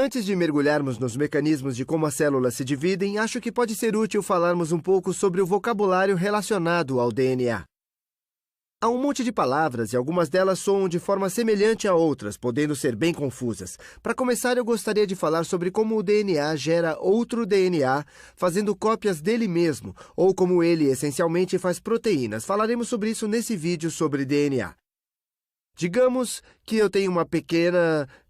Antes de mergulharmos nos mecanismos de como as células se dividem, acho que pode ser útil falarmos um pouco sobre o vocabulário relacionado ao DNA. Há um monte de palavras e algumas delas soam de forma semelhante a outras, podendo ser bem confusas. Para começar, eu gostaria de falar sobre como o DNA gera outro DNA, fazendo cópias dele mesmo, ou como ele essencialmente faz proteínas. Falaremos sobre isso nesse vídeo sobre DNA. Digamos que eu tenho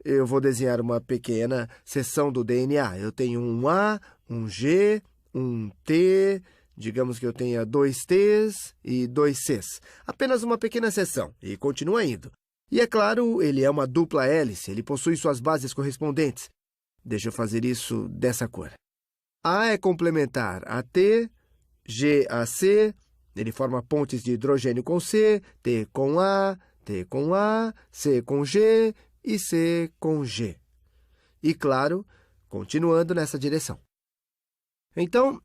eu vou desenhar uma pequena seção do DNA. Eu tenho um A, um G, um T... Digamos que eu tenha 2 T's e 2 C's. Apenas uma pequena seção, e continua indo. E é claro, ele é uma dupla hélice, ele possui suas bases correspondentes. Deixa eu fazer isso dessa cor. A é complementar a T, G a C, ele forma pontes de hidrogênio com C, T com A, T com A, C com G e C com G. E claro, continuando nessa direção. Então,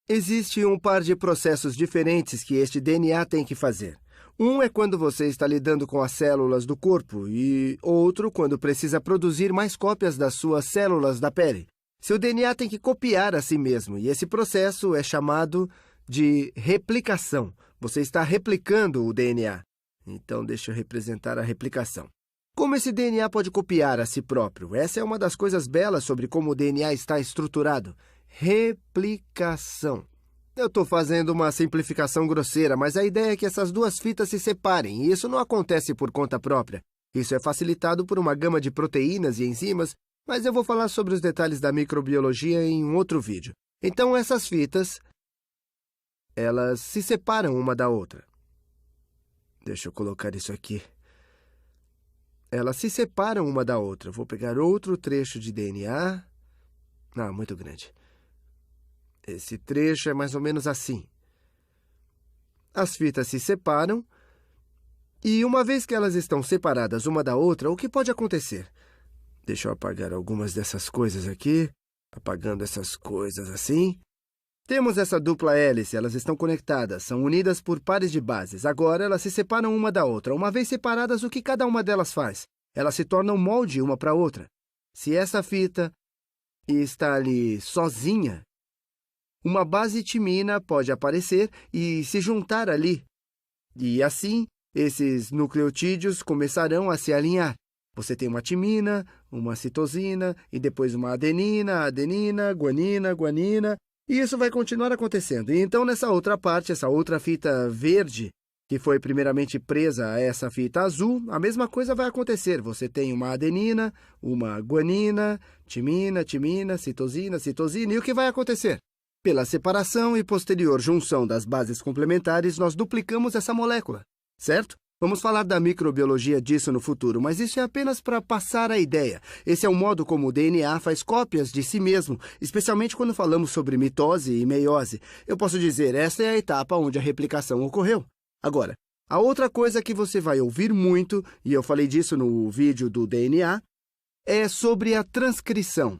existe um par de processos diferentes que este DNA tem que fazer. Um é quando você está lidando com as células do corpo e outro quando precisa produzir mais cópias das suas células da pele. Seu DNA tem que copiar a si mesmo e esse processo é chamado de replicação. Você está replicando o DNA. Então, deixa eu representar a replicação. Como esse DNA pode copiar a si próprio? Essa é uma das coisas belas sobre como o DNA está estruturado. Replicação. Eu estou fazendo uma simplificação grosseira, mas a ideia é que essas duas fitas se separem, e isso não acontece por conta própria. Isso é facilitado por uma gama de proteínas e enzimas, mas eu vou falar sobre os detalhes da microbiologia em um outro vídeo. Então, essas fitas, elas se separam uma da outra. Deixa eu colocar isso aqui. Elas se separam uma da outra. Vou pegar outro trecho de DNA. Muito grande. Esse trecho é mais ou menos assim. As fitas se separam e, uma vez que elas estão separadas uma da outra, o que pode acontecer? Deixa eu apagar algumas dessas coisas aqui. Apagando essas coisas assim. Temos essa dupla hélice, elas estão conectadas, são unidas por pares de bases. Agora, elas se separam uma da outra. Uma vez separadas, o que cada uma delas faz? Elas se tornam molde uma para a outra. Se essa fita está ali sozinha, uma base timina pode aparecer e se juntar ali. E assim, esses nucleotídeos começarão a se alinhar. Você tem uma timina, uma citosina e depois uma adenina, adenina, guanina, guanina. E isso vai continuar acontecendo. E então, nessa outra parte, essa outra fita verde, que foi primeiramente presa a essa fita azul, a mesma coisa vai acontecer. Você tem uma adenina, uma guanina, timina, timina, citosina, citosina. E o que vai acontecer? Pela separação e posterior junção das bases complementares, nós duplicamos essa molécula, certo? Vamos falar da microbiologia disso no futuro, mas isso é apenas para passar a ideia. Esse é o modo como o DNA faz cópias de si mesmo, especialmente quando falamos sobre mitose e meiose. Eu posso dizer, esta é a etapa onde a replicação ocorreu. Agora, a outra coisa que você vai ouvir muito, e eu falei disso no vídeo do DNA, é sobre a transcrição.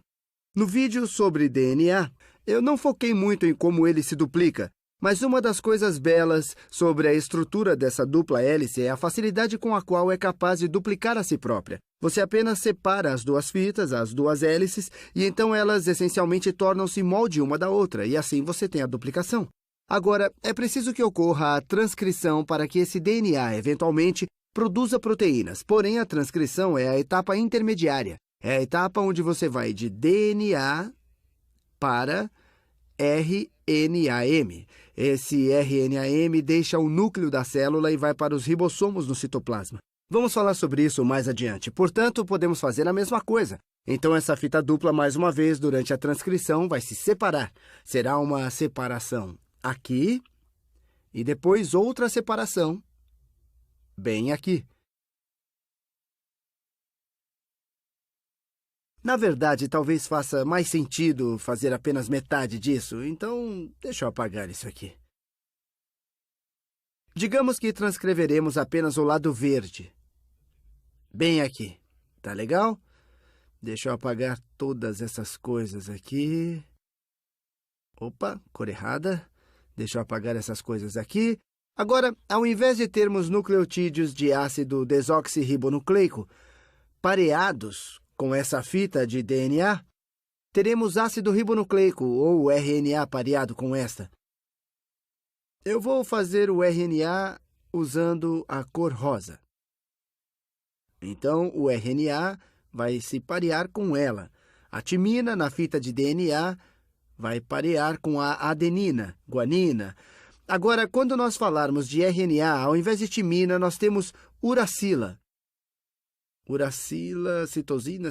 No vídeo sobre DNA, eu não foquei muito em como ele se duplica, mas uma das coisas belas sobre a estrutura dessa dupla hélice é a facilidade com a qual é capaz de duplicar a si própria. Você apenas separa as duas fitas, as duas hélices, e então elas essencialmente tornam-se molde uma da outra, e assim você tem a duplicação. Agora, é preciso que ocorra a transcrição para que esse DNA, eventualmente, produza proteínas. Porém, a transcrição é a etapa intermediária. É a etapa onde você vai de DNA para RNAM. Esse RNAM deixa o núcleo da célula e vai para os ribossomos no citoplasma. Vamos falar sobre isso mais adiante. Portanto, podemos fazer a mesma coisa. Então, essa fita dupla, mais uma vez, durante a transcrição, vai se separar. Será uma separação aqui e depois outra separação bem aqui. Na verdade, talvez faça mais sentido fazer apenas metade disso, então deixa eu apagar isso aqui. Digamos que transcreveremos apenas o lado verde. Bem aqui. Tá legal? Deixa eu apagar todas essas coisas aqui. Opa, cor errada. Deixa eu apagar essas coisas aqui. Agora, ao invés de termos nucleotídeos de ácido desoxirribonucleico pareados, com essa fita de DNA, teremos ácido ribonucleico, ou RNA pareado com esta. Eu vou fazer o RNA usando a cor rosa. Então, o RNA vai se parear com ela. A timina, na fita de DNA, vai parear com a adenina, guanina. Agora, quando nós falarmos de RNA, ao invés de timina, nós temos uracila. Uracila, citosina,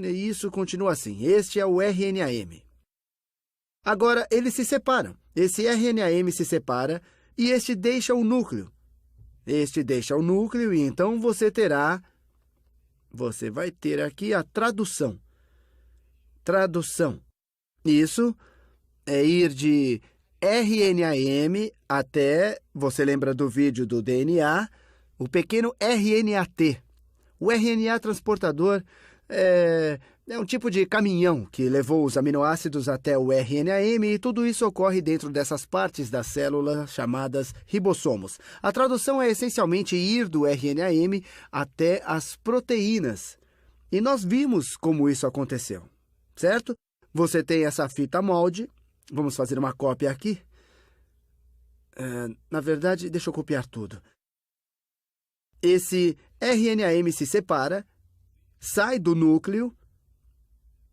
e isso continua assim. Este é o RNAM. Agora, eles se separam. Esse RNAM se separa e este deixa o núcleo. Este deixa o núcleo e então você vai ter aqui a tradução. Tradução. Isso é ir de RNAM até, você lembra do vídeo do DNA, o pequeno RNAT. O RNA transportador é um tipo de caminhão que levou os aminoácidos até o RNAM e tudo isso ocorre dentro dessas partes da célula chamadas ribossomos. A tradução é essencialmente ir do RNAM até as proteínas. E nós vimos como isso aconteceu, certo? Você tem essa fita molde. Vamos fazer uma cópia aqui. Na verdade, deixa eu copiar tudo. Esse RNAM se separa, sai do núcleo,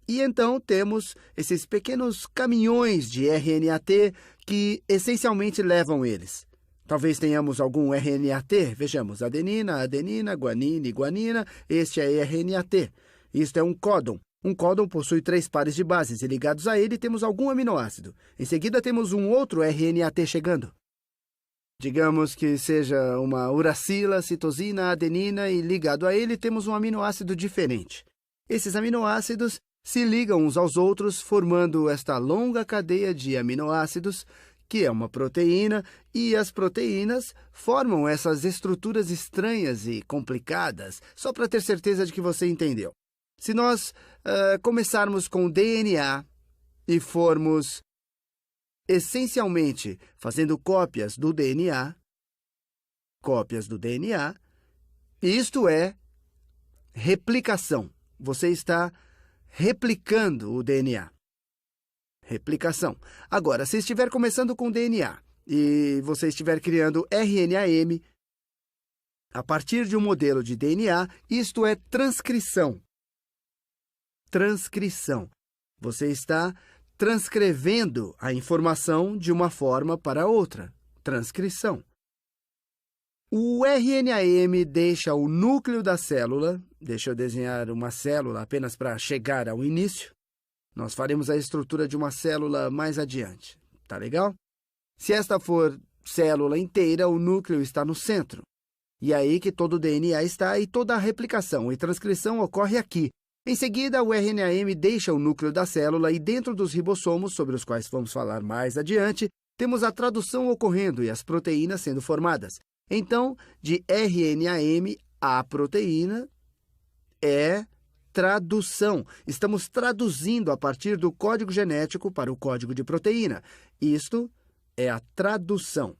e então temos esses pequenos caminhões de RNAT que essencialmente levam eles. Talvez tenhamos algum RNAT, vejamos, adenina, guanina e guanina, este é RNAT. Isto é um códon. Um códon possui 3 pares de bases e ligados a ele temos algum aminoácido. Em seguida temos um outro RNAT chegando. Digamos que seja uma uracila, citosina, adenina e ligado a ele temos um aminoácido diferente. Esses aminoácidos se ligam uns aos outros, formando esta longa cadeia de aminoácidos, que é uma proteína, e as proteínas formam essas estruturas estranhas e complicadas, só para ter certeza de que você entendeu. Se nós começarmos com DNA e formos essencialmente fazendo cópias do DNA, isto é replicação. Você está replicando o DNA. Replicação. Agora, se estiver começando com DNA e você estiver criando RNAM, a partir de um modelo de DNA, isto é transcrição. Transcrição. Você está transcrevendo a informação de uma forma para outra. Transcrição. O RNAM deixa o núcleo da célula. Deixa eu desenhar uma célula apenas para chegar ao início. Nós faremos a estrutura de uma célula mais adiante. Tá legal? Se esta for célula inteira, o núcleo está no centro. E é aí que todo o DNA está e toda a replicação e transcrição ocorre aqui. Em seguida, o RNAM deixa o núcleo da célula e dentro dos ribossomos, sobre os quais vamos falar mais adiante, temos a tradução ocorrendo e as proteínas sendo formadas. Então, de RNAM a proteína é tradução. Estamos traduzindo a partir do código genético para o código de proteína. Isto é a tradução.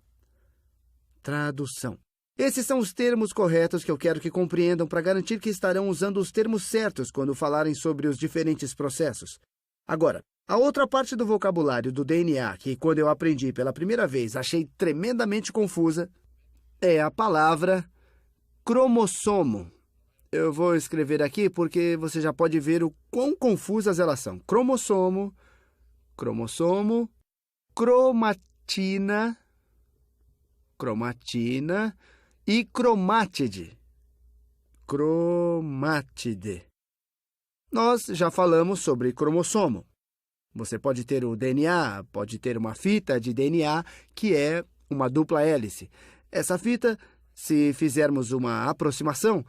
Tradução. Esses são os termos corretos que eu quero que compreendam para garantir que estarão usando os termos certos quando falarem sobre os diferentes processos. Agora, a outra parte do vocabulário do DNA, que quando eu aprendi pela primeira vez achei tremendamente confusa, é a palavra cromossomo. Eu vou escrever aqui porque você já pode ver o quão confusas elas são. Cromossomo, cromatina e cromátide. Nós já falamos sobre cromossomo. Você pode ter o DNA, pode ter uma fita de DNA, que é uma dupla hélice. Essa fita, se fizermos uma aproximação,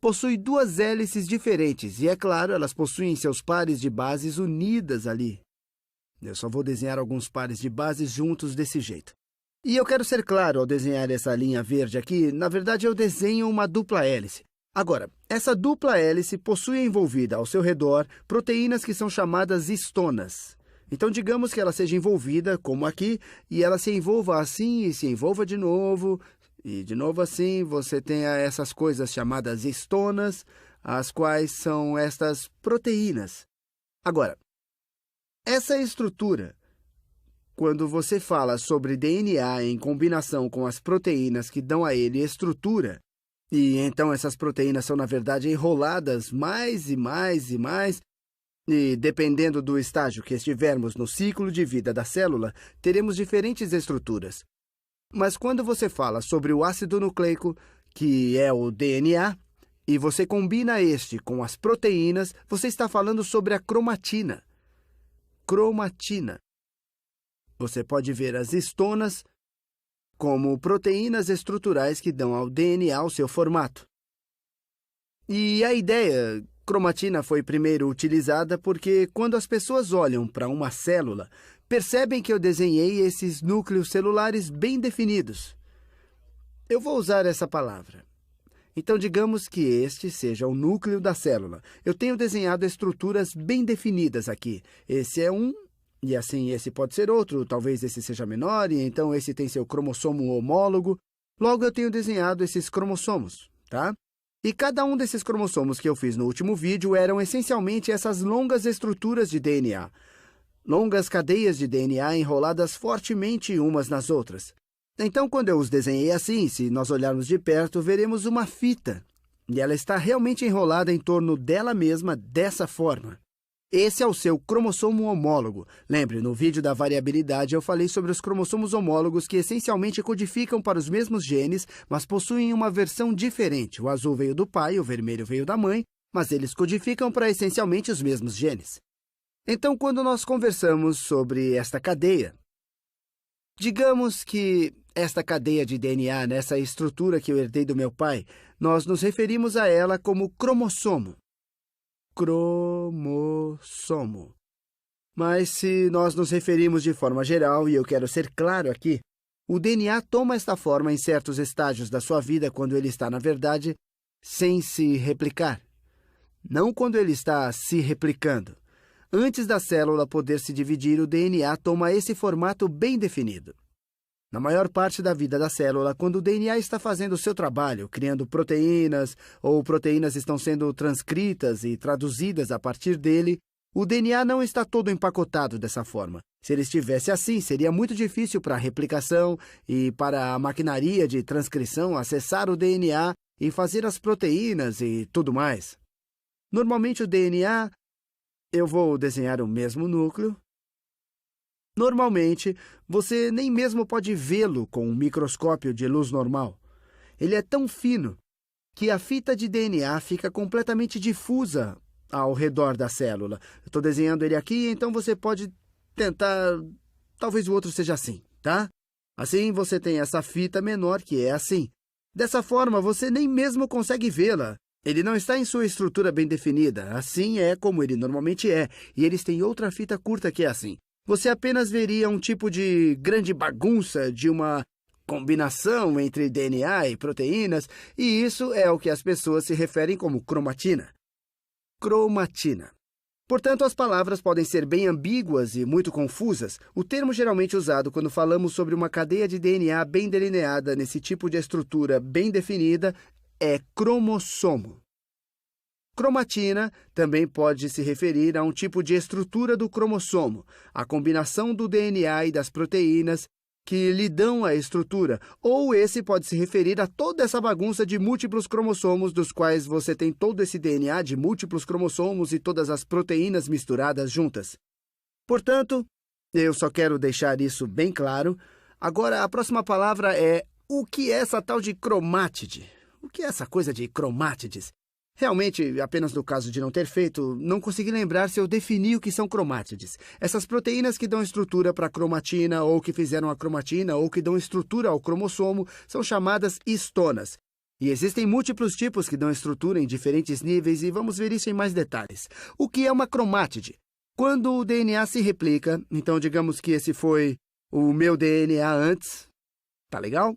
possui 2 hélices diferentes e, é claro, elas possuem seus pares de bases unidas ali. Eu só vou desenhar alguns pares de bases juntos desse jeito. E eu quero ser claro ao desenhar essa linha verde aqui, na verdade eu desenho uma dupla hélice. Agora, essa dupla hélice possui envolvida ao seu redor proteínas que são chamadas histonas. Então, digamos que ela seja envolvida, como aqui, e ela se envolva assim e se envolva de novo, e de novo assim, você tenha essas coisas chamadas histonas, as quais são estas proteínas. Agora, essa estrutura, quando você fala sobre DNA em combinação com as proteínas que dão a ele estrutura, e então essas proteínas são, na verdade, enroladas mais e mais e mais, e dependendo do estágio que estivermos no ciclo de vida da célula, teremos diferentes estruturas. Mas quando você fala sobre o ácido nucleico, que é o DNA, e você combina este com as proteínas, você está falando sobre a cromatina. Cromatina. Você pode ver as histonas como proteínas estruturais que dão ao DNA o seu formato. E a ideia cromatina foi primeiro utilizada porque quando as pessoas olham para uma célula, percebem que eu desenhei esses núcleos celulares bem definidos. Eu vou usar essa palavra. Então, digamos que este seja o núcleo da célula. Eu tenho desenhado estruturas bem definidas aqui. Esse é um, e assim esse pode ser outro. Talvez esse seja menor, e então esse tem seu cromossomo homólogo. Logo, eu tenho desenhado esses cromossomos, tá? E cada um desses cromossomos que eu fiz no último vídeo eram essencialmente essas longas estruturas de DNA. Longas cadeias de DNA enroladas fortemente umas nas outras. Então, quando eu os desenhei assim, se nós olharmos de perto, veremos uma fita. E ela está realmente enrolada em torno dela mesma dessa forma. Esse é o seu cromossomo homólogo. Lembre, no vídeo da variabilidade eu falei sobre os cromossomos homólogos que essencialmente codificam para os mesmos genes, mas possuem uma versão diferente. O azul veio do pai, o vermelho veio da mãe, mas eles codificam para essencialmente os mesmos genes. Então, quando nós conversamos sobre esta cadeia, digamos que esta cadeia de DNA, nessa estrutura que eu herdei do meu pai, nós nos referimos a ela como cromossomo. Cromossomo. Mas se nós nos referimos de forma geral, e eu quero ser claro aqui, o DNA toma esta forma em certos estágios da sua vida quando ele está, na verdade, sem se replicar. Não quando ele está se replicando. Antes da célula poder se dividir, o DNA toma esse formato bem definido. Na maior parte da vida da célula, quando o DNA está fazendo o seu trabalho, criando proteínas, ou proteínas estão sendo transcritas e traduzidas a partir dele, o DNA não está todo empacotado dessa forma. Se ele estivesse assim, seria muito difícil para a replicação e para a maquinaria de transcrição acessar o DNA e fazer as proteínas e tudo mais. Normalmente o DNA, eu vou desenhar o mesmo núcleo. Normalmente, você nem mesmo pode vê-lo com um microscópio de luz normal. Ele é tão fino que a fita de DNA fica completamente difusa ao redor da célula. Eu estou desenhando ele aqui, então você pode tentar... Talvez o outro seja assim, tá? Assim, você tem essa fita menor que é assim. Dessa forma, você nem mesmo consegue vê-la. Ele não está em sua estrutura bem definida. Assim é como ele normalmente é. E eles têm outra fita curta que é assim. Você apenas veria um tipo de grande bagunça de uma combinação entre DNA e proteínas, e isso é o que as pessoas se referem como cromatina. Cromatina. Portanto, as palavras podem ser bem ambíguas e muito confusas. O termo geralmente usado quando falamos sobre uma cadeia de DNA bem delineada nesse tipo de estrutura bem definida é cromossomo. Cromatina também pode se referir a um tipo de estrutura do cromossomo, a combinação do DNA e das proteínas que lhe dão a estrutura, ou esse pode se referir a toda essa bagunça de múltiplos cromossomos, dos quais você tem todo esse DNA de múltiplos cromossomos e todas as proteínas misturadas juntas. Portanto, eu só quero deixar isso bem claro. Agora, a próxima palavra é o que é essa tal de cromátide? O que é essa coisa de cromátides? Realmente, apenas no caso de não ter feito, não consegui lembrar se eu defini o que são cromátides. Essas proteínas que dão estrutura para a cromatina, ou que fizeram a cromatina, ou que dão estrutura ao cromossomo, são chamadas histonas. E existem múltiplos tipos que dão estrutura em diferentes níveis, e vamos ver isso em mais detalhes. O que é uma cromátide? Quando o DNA se replica, então digamos que esse foi o meu DNA antes, tá legal?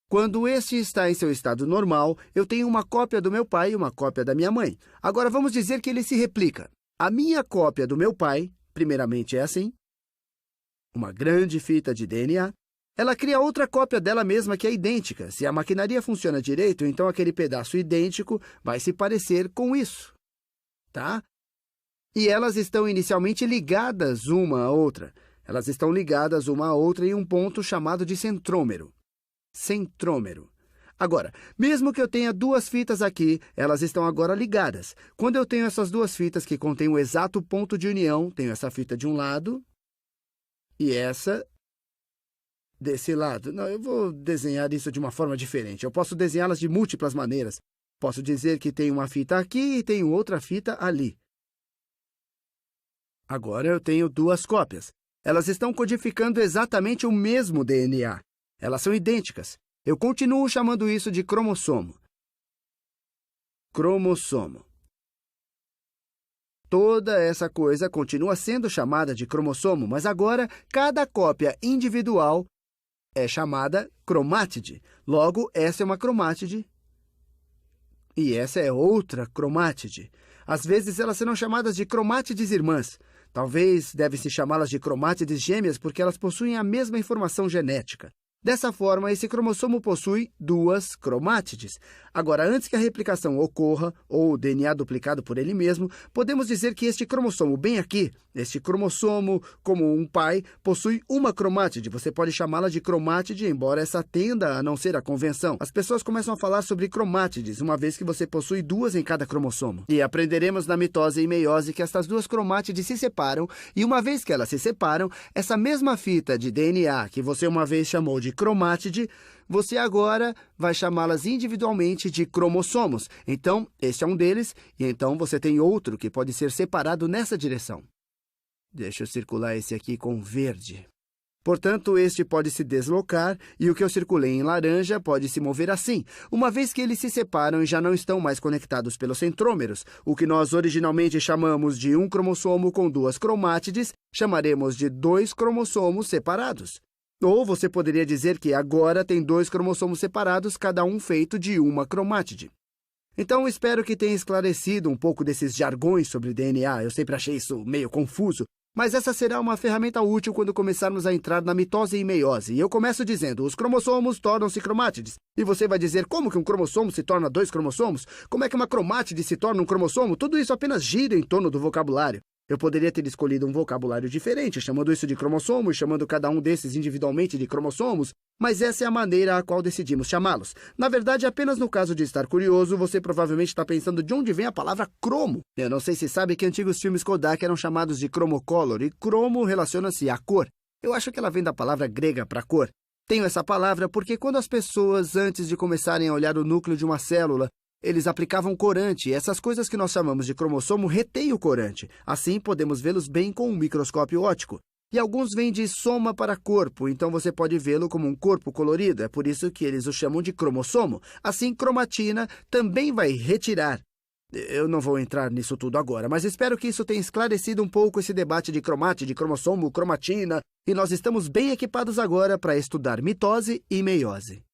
Quando este está em seu estado normal, eu tenho uma cópia do meu pai e uma cópia da minha mãe. Agora, vamos dizer que ele se replica. A minha cópia do meu pai, primeiramente, é assim. Uma grande fita de DNA. ela cria outra cópia dela mesma que é idêntica. Se a maquinaria funciona direito, então aquele pedaço idêntico vai se parecer com isso, tá? E elas estão inicialmente ligadas uma à outra. Elas estão ligadas uma à outra em um ponto chamado de centrômero. Centrômero. Agora, mesmo que eu tenha duas fitas aqui, elas estão agora ligadas. Quando eu tenho essas duas fitas que contêm o exato ponto de união, tenho essa fita de um lado e essa desse lado. Não, eu vou desenhar isso de uma forma diferente. Eu posso desenhá-las de múltiplas maneiras. Posso dizer que tem uma fita aqui e tenho outra fita ali. Agora eu tenho duas cópias. Elas estão codificando exatamente o mesmo DNA. Elas são idênticas. Eu continuo chamando isso de cromossomo. Cromossomo. Toda essa coisa continua sendo chamada de cromossomo, mas agora cada cópia individual é chamada cromátide. Logo, essa é uma cromátide e essa é outra cromátide. Às vezes elas serão chamadas de cromátides irmãs. Talvez deve-se chamá-las de cromátides gêmeas porque elas possuem a mesma informação genética. Dessa forma, esse cromossomo possui duas cromátides. Agora, antes que a replicação ocorra, ou o DNA duplicado por ele mesmo, podemos dizer que este cromossomo bem aqui, este cromossomo, como um pai, possui uma cromátide. Você pode chamá-la de cromátide, embora essa tenda a não ser a convenção. As pessoas começam a falar sobre cromátides, uma vez que você possui duas em cada cromossomo. E aprenderemos na mitose e meiose que estas duas cromátides se separam, e uma vez que elas se separam, essa mesma fita de DNA que você uma vez chamou de cromátide, você agora vai chamá-las individualmente de cromossomos. Então, este é um deles, e então você tem outro que pode ser separado nessa direção. Deixa eu circular esse aqui com verde. Portanto, este pode se deslocar, e o que eu circulei em laranja pode se mover assim, uma vez que eles se separam e já não estão mais conectados pelos centrômeros. O que nós originalmente chamamos de um cromossomo com duas cromátides, chamaremos de dois cromossomos separados. Ou você poderia dizer que agora tem dois cromossomos separados, cada um feito de uma cromátide. Então, espero que tenha esclarecido um pouco desses jargões sobre DNA. Eu sempre achei isso meio confuso, mas essa será uma ferramenta útil quando começarmos a entrar na mitose e meiose. E eu começo dizendo, os cromossomos tornam-se cromátides. E você vai dizer, como que um cromossomo se torna dois cromossomos? Como é que uma cromátide se torna um cromossomo? Tudo isso apenas gira em torno do vocabulário. Eu poderia ter escolhido um vocabulário diferente, chamando isso de cromossomo e chamando cada um desses individualmente de cromossomos, mas essa é a maneira a qual decidimos chamá-los. Na verdade, apenas no caso de estar curioso, você provavelmente está pensando de onde vem a palavra cromo. Eu não sei se sabe que antigos filmes Kodak eram chamados de Chromocolor, e cromo relaciona-se à cor. Eu acho que ela vem da palavra grega para cor. Tenho essa palavra porque quando as pessoas, antes de começarem a olhar o núcleo de uma célula, eles aplicavam corante, e essas coisas que nós chamamos de cromossomo retêm o corante. Assim, podemos vê-los bem com um microscópio óptico. E alguns vêm de soma para corpo, então você pode vê-lo como um corpo colorido. É por isso que eles o chamam de cromossomo. Assim, cromatina também vai retirar. Eu não vou entrar nisso tudo agora, mas espero que isso tenha esclarecido um pouco esse debate de cromátide, cromossomo, cromatina, e nós estamos bem equipados agora para estudar mitose e meiose.